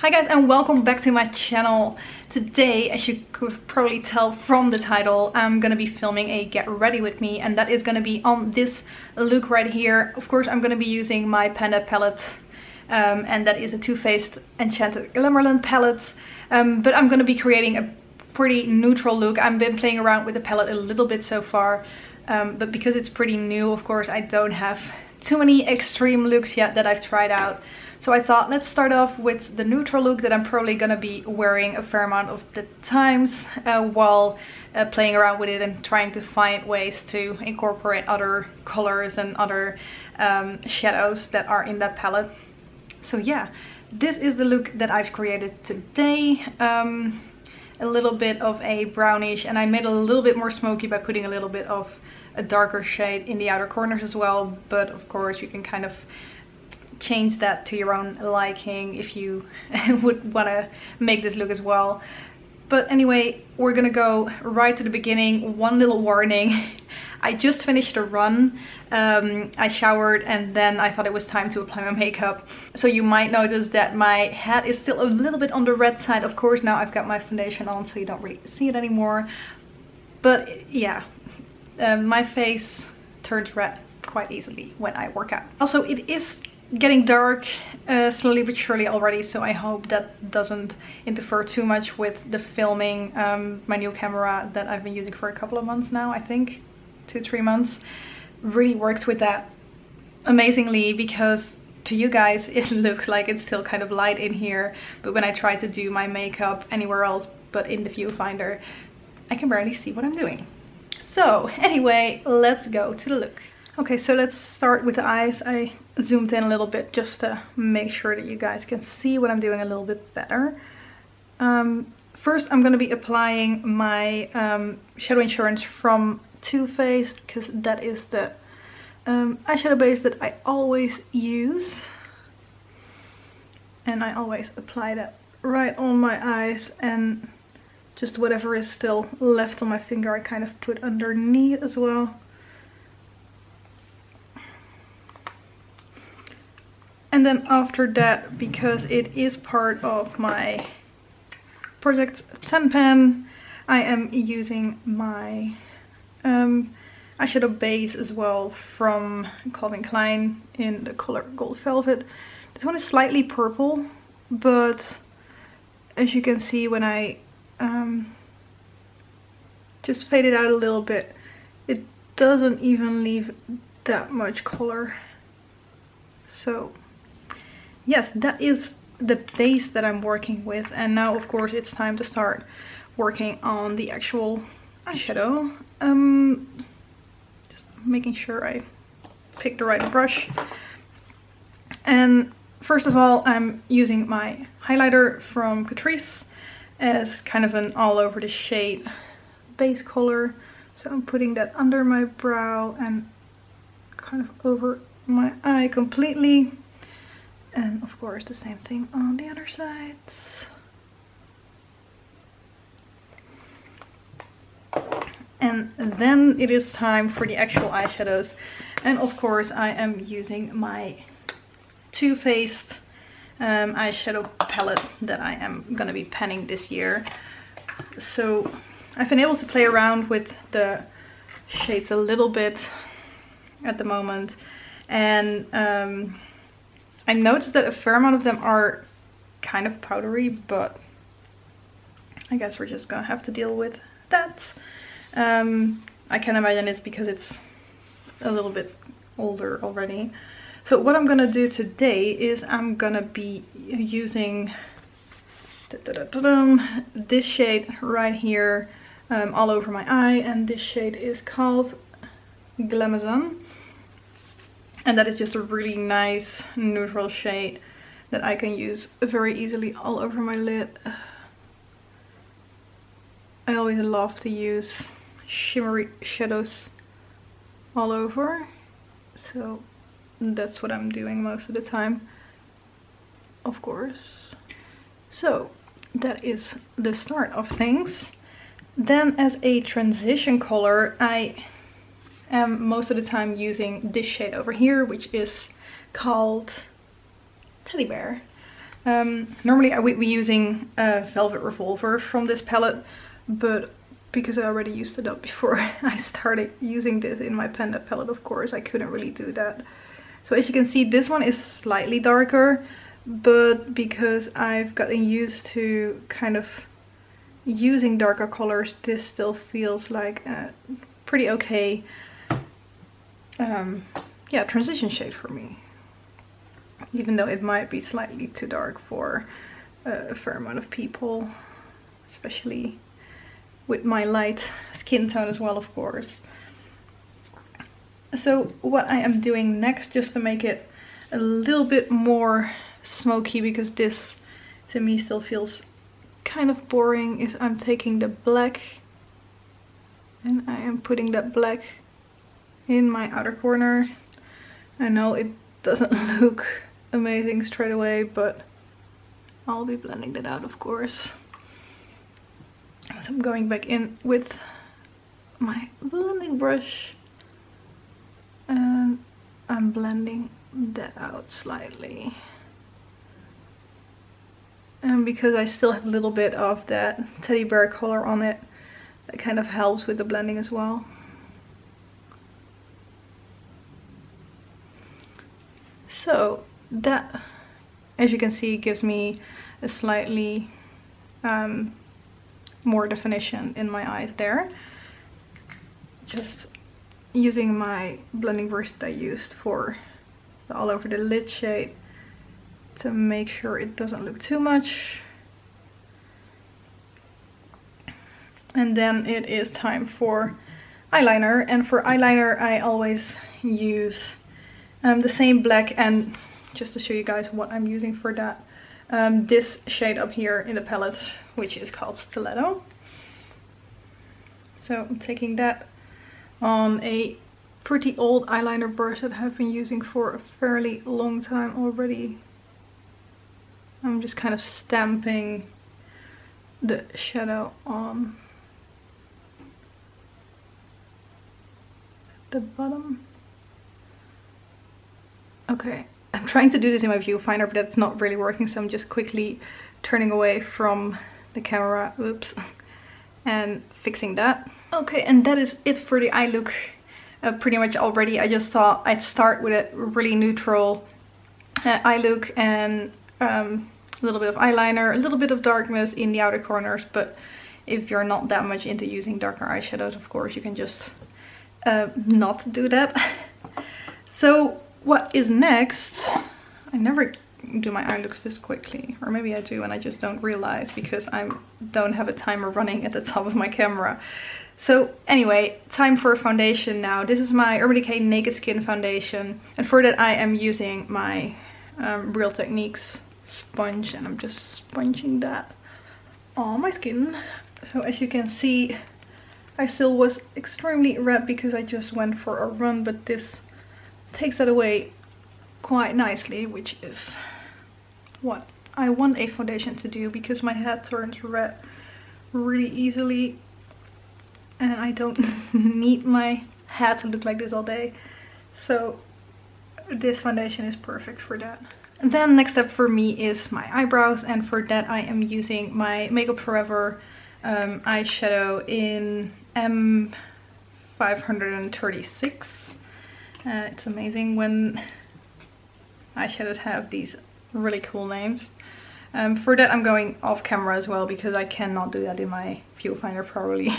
Hi guys, and welcome back to my channel. Today, as you could probably tell from the title, I'm gonna be filming a get ready with me, and that is gonna be on this look right here. Of course, I'm gonna be using my Panda palette, and that is a Too Faced Enchanted Glamourland palette. But I'm gonna be creating a pretty neutral look. I've been playing around with the palette a little bit so far, but because it's pretty new, of course, I don't have too many extreme looks yet that I've tried out. So I thought, let's start off with the neutral look that I'm probably gonna be wearing a fair amount of the times while playing around with it and trying to find ways to incorporate other colors and other shadows that are in that palette. So yeah, this is the look that I've created today. A little bit of a brownish, and I made a little bit more smoky by putting a little bit of a darker shade in the outer corners as well, but of course you can kind of change that to your own liking if you would want to make this look as well. But anyway, we're gonna go right to the beginning. One little warning: I just finished a run. I showered and then I thought it was time to apply my makeup, so you might notice that my head is still a little bit on the red side. Of course, now I've got my foundation on, so you don't really see it anymore, but yeah, my face turns red quite easily when I work out. Also, it is getting dark slowly but surely already, so I hope that doesn't interfere too much with the filming. My new camera that I've been using for a couple of months now, I think 2-3 months, really worked with that amazingly, because to you guys it looks like it's still kind of light in here, but when I try to do my makeup anywhere else but in the viewfinder, I can barely see what I'm doing. So anyway, let's go to the look. Okay, so let's start with the eyes. I zoomed in a little bit just to make sure that you guys can see what I'm doing a little bit better. First, I'm going to be applying my Shadow Insurance from Too Faced, because that is the eyeshadow base that I always use. And I always apply that right on my eyes, and just whatever is still left on my finger I kind of put underneath as well. And then after that, because it is part of my project 10 pen, I am using my eyeshadow base as well from Calvin Klein in the color Gold Velvet. This one is slightly purple, but as you can see when I just fade it out a little bit, it doesn't even leave that much color. So yes, that is the base that I'm working with, and now of course it's time to start working on the actual eyeshadow. Just making sure I pick the right brush. And first of all, I'm using my highlighter from Catrice as kind of an all over the shade base color. So I'm putting that under my brow and kind of over my eye completely. And of course the same thing on the other sides. And then it is time for the actual eyeshadows. And of course I am using my Too Faced eyeshadow palette that I am gonna be penning this year. So I've been able to play around with the shades a little bit at the moment, and I noticed that a fair amount of them are kind of powdery, but I guess we're just gonna have to deal with that. I can imagine it's because it's a little bit older already. So what I'm gonna do today is I'm gonna be using this shade right here all over my eye, and this shade is called Glaze. And that is just a really nice neutral shade that I can use very easily all over my lid. I always love to use shimmery shadows all over, so that's what I'm doing most of the time, of course. So that is the start of things. Then as a transition color, I am most of the time using this shade over here, which is called Teddy Bear. Normally I would be using Velvet Revolver from this palette, but because I already used it up before I started using this in my Panda palette, of course, I couldn't really do that. So as you can see, this one is slightly darker, but because I've gotten used to kind of using darker colors, this still feels like a pretty okay yeah, transition shade for me. Even though it might be slightly too dark for a fair amount of people, especially with my light skin tone as well, of course. So what I am doing next, just to make it a little bit more smoky, because this to me still feels kind of boring, is I'm taking the black and I am putting that black in my outer corner. I know it doesn't look amazing straight away, but I'll be blending that out, of course. So I'm going back in with my blending brush and I'm blending that out slightly. And because I still have a little bit of that teddy bear color on it, that kind of helps with the blending as well. So that, as you can see, gives me a slightly more definition in my eyes there. Just using my blending brush that I used for the all over the lid shade to make sure it doesn't look too much. And then it is time for eyeliner, and for eyeliner I always use the same black, and just to show you guys what I'm using for that, this shade up here in the palette, which is called Stiletto. So I'm taking that on a pretty old eyeliner brush that I've been using for a fairly long time already. I'm just kind of stamping the shadow on the bottom. Okay, I'm trying to do this in my viewfinder, but that's not really working, so I'm just quickly turning away from the camera, oops, and fixing that. Okay, and that is it for the eye look pretty much already. I just thought I'd start with a really neutral eye look and a little bit of eyeliner, a little bit of darkness in the outer corners, but if you're not that much into using darker eyeshadows, of course, you can just not do that. So what is next? I never do my eye looks this quickly, or maybe I do and I just don't realize because I don't have a timer running at the top of my camera. So anyway, time for a foundation now. This is my Urban Decay Naked Skin foundation, and for that I am using my Real Techniques sponge, and I'm just sponging that on my skin. So as you can see, I still was extremely red because I just went for a run, but this takes that away quite nicely, which is what I want a foundation to do, because my head turns red really easily and I don't need my head to look like this all day. So this foundation is perfect for that. And then next step for me is my eyebrows, and for that I am using my Makeup Forever eyeshadow in M536. It's amazing when eyeshadows have these really cool names. For that I'm going off camera as well, because I cannot do that in my viewfinder probably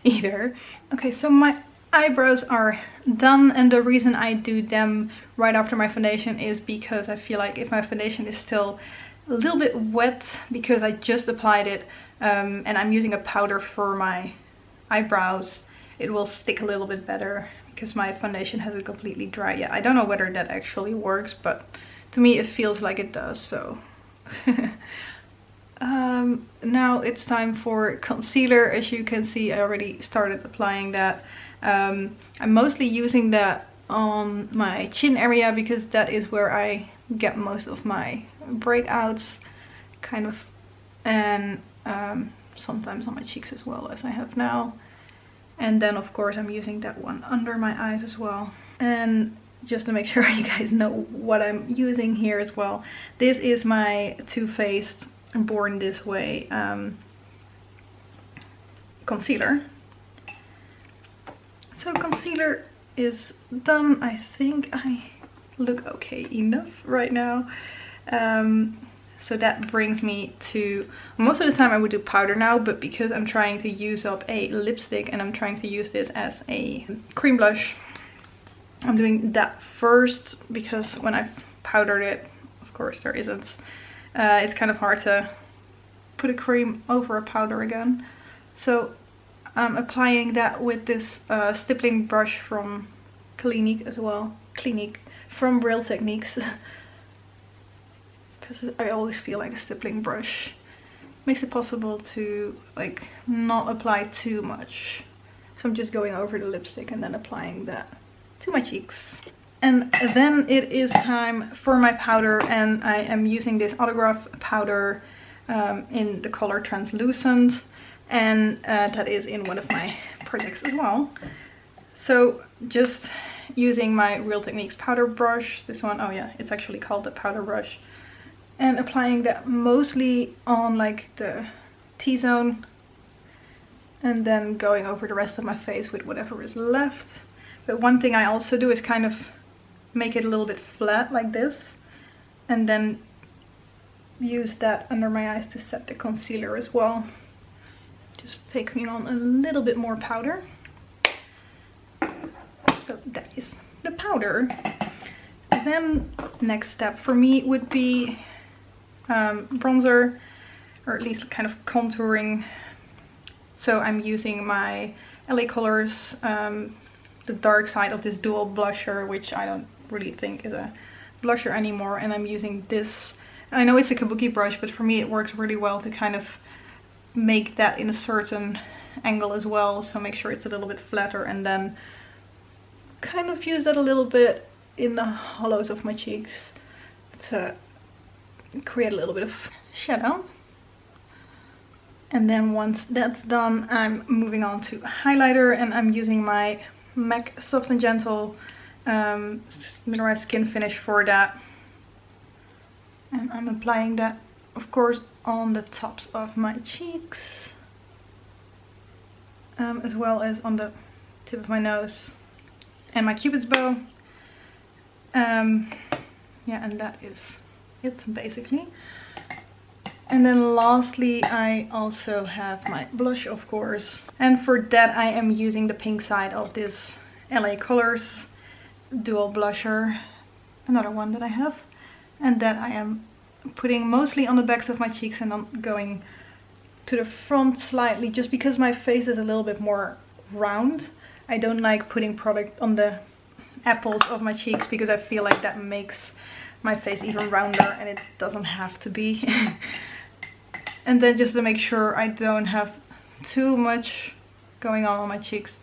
either. Okay, so my eyebrows are done, and the reason I do them right after my foundation is because I feel like if my foundation is still a little bit wet because I just applied it and I'm using a powder for my eyebrows, it will stick a little bit better because my foundation hasn't completely dried yet. I don't know whether that actually works, but to me it feels like it does. So now it's time for concealer. As you can see, I already started applying that. I'm mostly using that on my chin area because that is where I get most of my breakouts, kind of, and sometimes on my cheeks as well, as I have now. And then of course I'm using that one under my eyes as well. And just to make sure you guys know what I'm using here as well. This is my Too Faced Born This Way concealer. So concealer is done. I think I look okay enough right now. So that brings me to, most of the time I would do powder now, but because I'm trying to use up a lipstick and I'm trying to use this as a cream blush, I'm doing that first, because when I've powdered it, of course there isn't, it's kind of hard to put a cream over a powder again. So I'm applying that with this stippling brush from Clinique as well. Clinique from Real Techniques. Because I always feel like a stippling brush makes it possible to like not apply too much. So I'm just going over the lipstick and then applying that to my cheeks. And then it is time for my powder, and I am using this Autograph powder in the color Translucent, and that is in one of my projects as well. So just using my Real Techniques powder brush, this one, oh yeah, it's actually called the powder brush, and applying that mostly on like the T-zone, and then going over the rest of my face with whatever is left. But one thing I also do is kind of make it a little bit flat like this, and then use that under my eyes to set the concealer as well. Just taking on a little bit more powder. So that is the powder. And then next step for me would be bronzer, or at least kind of contouring. So I'm using my LA Colors, the dark side of this dual blusher, which I don't really think is a blusher anymore, and I'm using this. I know it's a kabuki brush, but for me it works really well to kind of make that in a certain angle as well, so make sure it's a little bit flatter, and then kind of use that a little bit in the hollows of my cheeks to create a little bit of shadow. And then once that's done, I'm moving on to highlighter, and I'm using my MAC Soft and Gentle Mineralized Skin Finish for that. And I'm applying that, of course, on the tops of my cheeks, as well as on the tip of my nose and my cupid's bow. Yeah, and that is it basically. And then lastly, I also have my blush, of course. And for that I am using the pink side of this LA Colors dual blusher, another one that I have. And that I am putting mostly on the backs of my cheeks, and I'm going to the front slightly, just because my face is a little bit more round. I don't like putting product on the apples of my cheeks, because I feel like that makes my face even rounder, and it doesn't have to be. And then just to make sure I don't have too much going on my cheeks,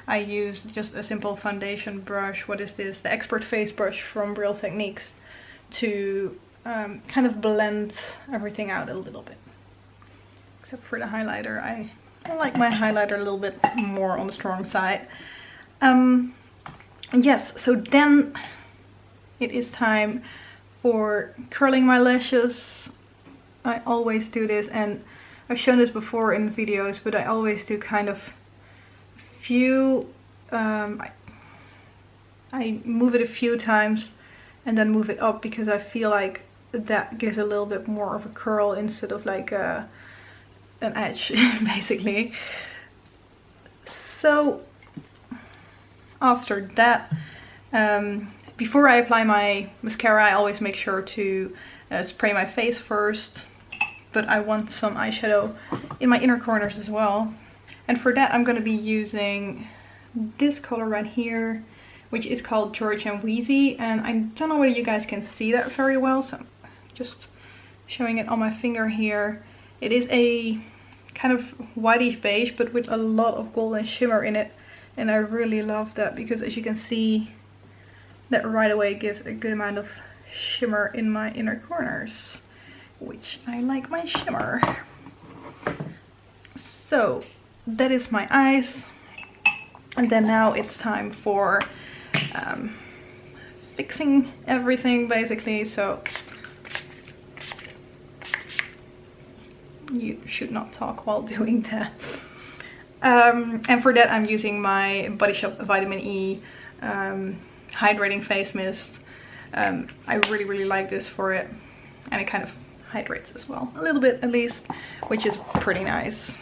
I use just a simple foundation brush. What is this? The Expert Face brush from Real Techniques, to kind of blend everything out a little bit. Except for the highlighter. I like my highlighter a little bit more on the strong side. Yes, so then it is time for curling my lashes. I always do this, and I've shown this before in videos, but I always do kind of few, I move it a few times and then move it up, because I feel like that gives a little bit more of a curl instead of like an edge, basically. So after that, before I apply my mascara, I always make sure to spray my face first, but I want some eyeshadow in my inner corners as well. And for that I'm going to be using this color right here, which is called George and Wheezy, and I don't know whether you guys can see that very well, so I'm just showing it on my finger here. It is a kind of whitish beige, but with a lot of golden shimmer in it, and I really love that, because as you can see, that right away gives a good amount of shimmer in my inner corners, which I like my shimmer. So that is my eyes, and then now it's time for fixing everything basically, so you should not talk while doing that. And for that I'm using my Body Shop Vitamin E hydrating face mist. I really like this for it, and it kind of hydrates as well, a little bit at least, which is pretty nice.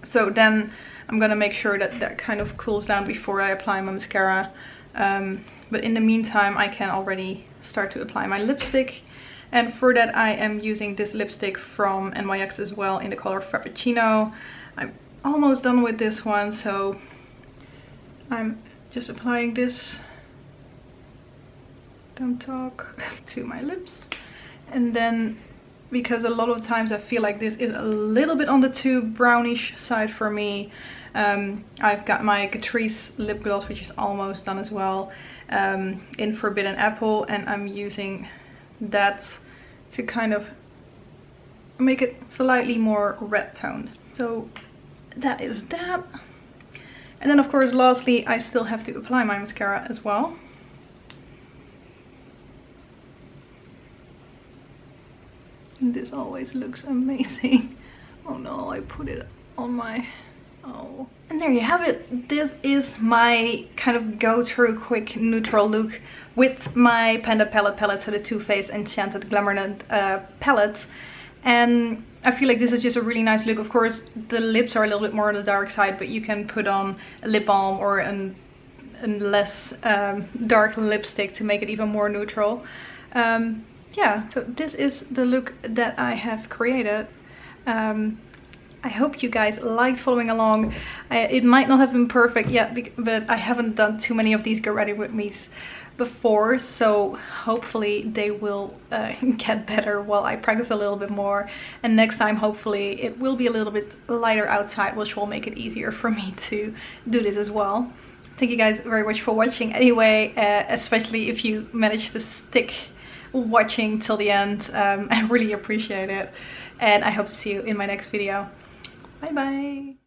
So then I'm gonna make sure that that kind of cools down before I apply my mascara. But in the meantime I can already start to apply my lipstick. And for that I am using this lipstick from NYX as well in the color Frappuccino. I'm almost done with this one, so I'm just applying this, don't talk, to my lips. And then, because a lot of times I feel like this is a little bit on the too brownish side for me, I've got my Catrice lip gloss, which is almost done as well, in Forbidden Apple, and I'm using that to kind of make it slightly more red toned. So that is that. And then of course lastly I still have to apply my mascara as well. And this always looks amazing. Oh no, I put it on my... oh. And there you have it. This is my kind of go-through quick neutral look with my Panda palette, so the Too Faced Enchanted Glamourland palette. And I feel like this is just a really nice look. Of course the lips are a little bit more on the dark side, but you can put on a lip balm or a less dark lipstick to make it even more neutral. Yeah, so this is the look that I have created. I hope you guys liked following along. It might not have been perfect yet, but I haven't done too many of these Get Ready With Me's before, so hopefully they will get better while I practice a little bit more. And next time hopefully it will be a little bit lighter outside, which will make it easier for me to do this as well. Thank you guys very much for watching anyway, especially if you managed to stick watching till the end. I really appreciate it, and I hope to see you in my next video. Bye bye.